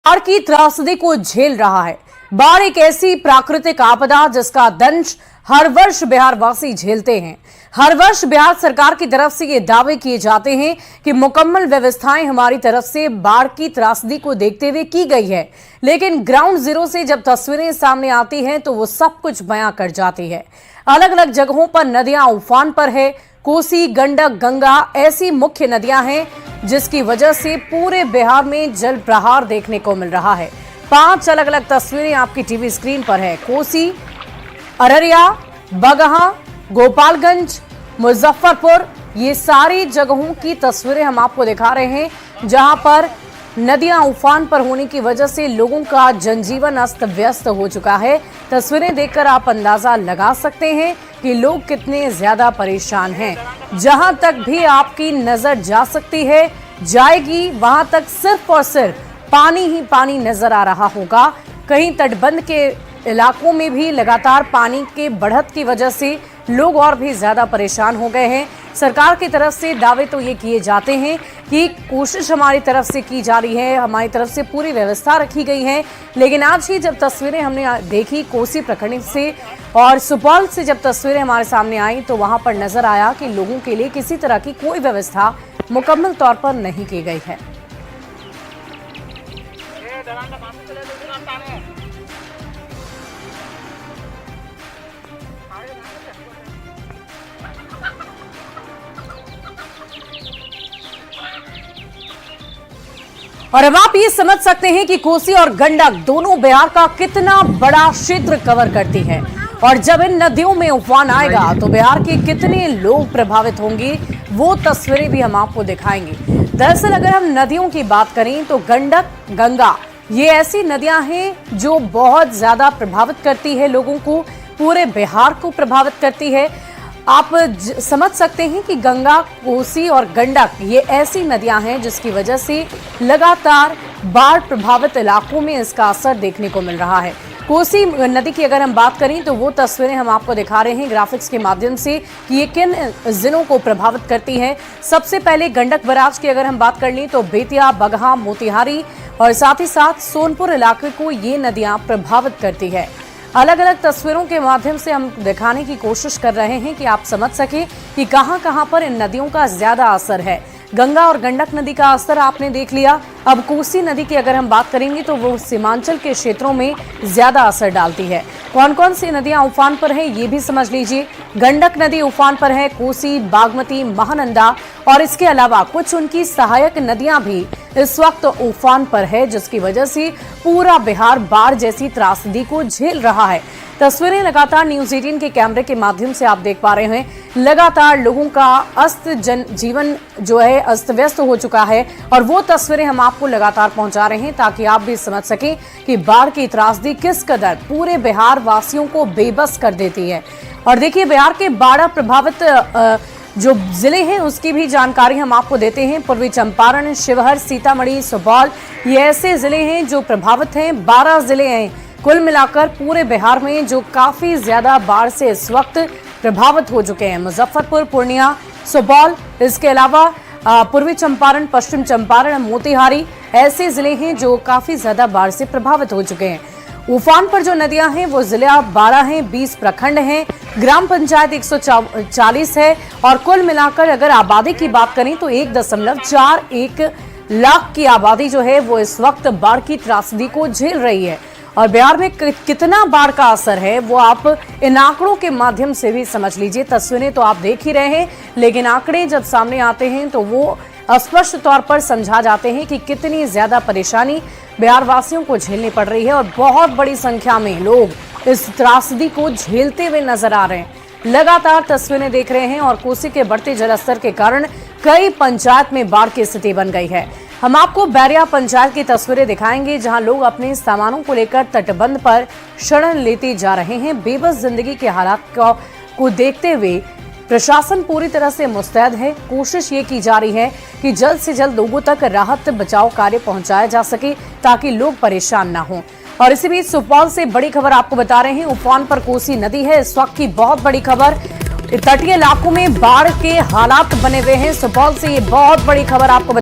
बाढ़ की त्रासदी को झेल रहा है। बाढ़ एक ऐसी प्राकृतिक आपदा जिसका दंश हर वर्ष बिहार वासी झेलते हैं। हर वर्ष बिहार सरकार की तरफ से ये दावे किए जाते हैं कि मुकम्मल व्यवस्थाएं हमारी तरफ से बाढ़ की त्रासदी को देखते हुए की गई है, लेकिन ग्राउंड जीरो से जब तस्वीरें सामने आती हैं तो वो सब कुछ बयां कर जाती है। अलग अलग जगहों पर नदियां उफान पर है। कोसी, गंडक, गंगा ऐसी मुख्य नदियां हैं जिसकी वजह से पूरे बिहार में जल प्रहार देखने को मिल रहा है। 5 अलग अलग तस्वीरें आपकी टीवी स्क्रीन पर है। कोसी, अररिया, बगहा, गोपालगंज, मुजफ्फरपुर, ये सारी जगहों की तस्वीरें हम आपको दिखा रहे हैं जहां पर नदियां उफान पर होने की वजह से लोगों का जनजीवन अस्त व्यस्त हो चुका है। तस्वीरें देखकर आप अंदाजा लगा सकते हैं कि लोग कितने ज्यादा परेशान हैं। जहां तक भी आपकी नजर जा सकती है, जाएगी, वहां तक सिर्फ और सिर्फ पानी ही पानी नजर आ रहा होगा। कहीं तटबंध के इलाकों में भी लगातार पानी के बढ़त की वजह से लोग और भी ज्यादा परेशान हो गए हैं। सरकार की तरफ से दावे तो ये किए जाते हैं कि कोशिश हमारी तरफ से की जा रही है, हमारी तरफ से पूरी व्यवस्था रखी गई है, लेकिन आज ही जब तस्वीरें हमने देखी कोसी प्रखंड से और सुपौल से जब तस्वीरें हमारे सामने आई तो वहां पर नजर आया कि लोगों के लिए किसी तरह की कोई व्यवस्था मुकम्मल तौर पर नहीं की गई है। और अब आप ये समझ सकते हैं कि कोसी और गंडक दोनों बिहार का कितना बड़ा क्षेत्र कवर करती है, और जब इन नदियों में उफान आएगा तो बिहार के कितने लोग प्रभावित होंगे वो तस्वीरें भी हम आपको दिखाएंगे। दरअसल अगर हम नदियों की बात करें तो गंडक, गंगा ये ऐसी नदियां हैं जो बहुत ज्यादा प्रभावित करती है लोगों को, पूरे बिहार को प्रभावित करती है। आप समझ सकते हैं कि गंगा, कोसी और गंडक ये ऐसी नदियां हैं जिसकी वजह से लगातार बाढ़ प्रभावित इलाकों में इसका असर देखने को मिल रहा है। कोसी नदी की अगर हम बात करें तो वो तस्वीरें हम आपको दिखा रहे हैं ग्राफिक्स के माध्यम से कि ये किन जिलों को प्रभावित करती है। सबसे पहले गंडक बराज की अगर हम बात कर लें तो बेतिया, बगहा, मोतिहारी और साथ ही साथ सोनपुर इलाके को ये नदियां प्रभावित करती है। अलग अलग तस्वीरों के माध्यम से हम दिखाने की कोशिश कर रहे हैं कि आप समझ सके कि कहां कहां पर इन नदियों का ज्यादा असर है। गंगा और गंडक नदी का असर आपने देख लिया। अब कोसी नदी की अगर हम बात करेंगे तो वो सीमांचल के क्षेत्रों में ज्यादा असर डालती है। कौन कौन सी नदियां उफान पर हैं ये भी समझ लीजिए। गंडक नदी उफान पर है, कोसी, बागमती, महानंदा और इसके अलावा कुछ उनकी सहायक नदियां भी इस वक्त उफान पर है, जिसकी वजह से पूरा बिहार बाढ़ जैसी त्रासदी को झेल रहा है। तस्वीरें लगातार न्यूज़ 18 के कैमरे के माध्यम से आप देख पा रहे हैं। लगातार लोगों का जीवन जो है अस्त व्यस्त हो चुका है, और वो तस्वीरें हम आपको लगातार पहुंचा रहे हैं ताकि आप भी समझ सकें कि बाढ़ की त्रासदी किस कदर पूरे बिहार वासियों को बेबस कर देती है। और देखिए बिहार के बाढ़ प्रभावित जो जिले हैं उसकी भी जानकारी हम आपको देते हैं। पूर्वी चंपारण, शिवहर, सीतामढ़ी, सुपौल ये ऐसे जिले हैं जो प्रभावित हैं। 12 जिले हैं कुल मिलाकर पूरे बिहार में जो काफी ज्यादा बाढ़ से इस वक्त प्रभावित हो चुके हैं। मुजफ्फरपुर, पूर्णिया, सुपौल, इसके अलावा पूर्वी चंपारण, पश्चिम चंपारण, मोतिहारी ऐसे जिले हैं जो काफी ज्यादा बाढ़ से प्रभावित हो चुके हैं। उफान पर जो नदियां हैं वो जिला 12 हैं, 20 प्रखंड हैं, ग्राम पंचायत 140 है, और कुल मिलाकर अगर आबादी की बात करें तो 1.41 लाख की आबादी जो है वो इस वक्त बाढ़ की त्रासदी को झेल रही है। और बिहार में कितना बाढ़ का असर है वो आप इन आंकड़ों के माध्यम से भी समझ लीजिए। तस्वीरें तो आप देख ही रहे हैं, लेकिन आंकड़े जब सामने आते हैं तो वो स्पष्ट तौर पर समझा जाते हैं कि कितनी ज्यादा परेशानी बिहार वासियों को झेलनी पड़ रही है, और बहुत बड़ी संख्या में लोग इस त्रासदी को झेलते हुए नजर आ रहे हैं। लगातार तस्वीरें देख रहे हैं, और कोसी के बढ़ते जलस्तर के कारण कई पंचायत में बाढ़ की स्थिति बन गई है। हम आपको बैरिया पंचायत की तस्वीरें दिखाएंगे जहां लोग अपने सामानों को लेकर तटबंध पर शरण लेते जा रहे हैं। बेबस जिंदगी के हालात को देखते हुए प्रशासन पूरी तरह से मुस्तैद है। कोशिश ये की जा रही है कि जल्द से जल्द लोगों तक राहत बचाव कार्य पहुंचाया जा सके ताकि लोग परेशान ना हों। और इसी बीच सुपौल से बड़ी खबर आपको बता रहे हैं। उफान पर कोसी नदी है इस वक्त की बहुत बड़ी खबर। तटीय इलाकों में बाढ़ के हालात बने हुए हैं। सुपौल से ये बहुत बड़ी खबर आपको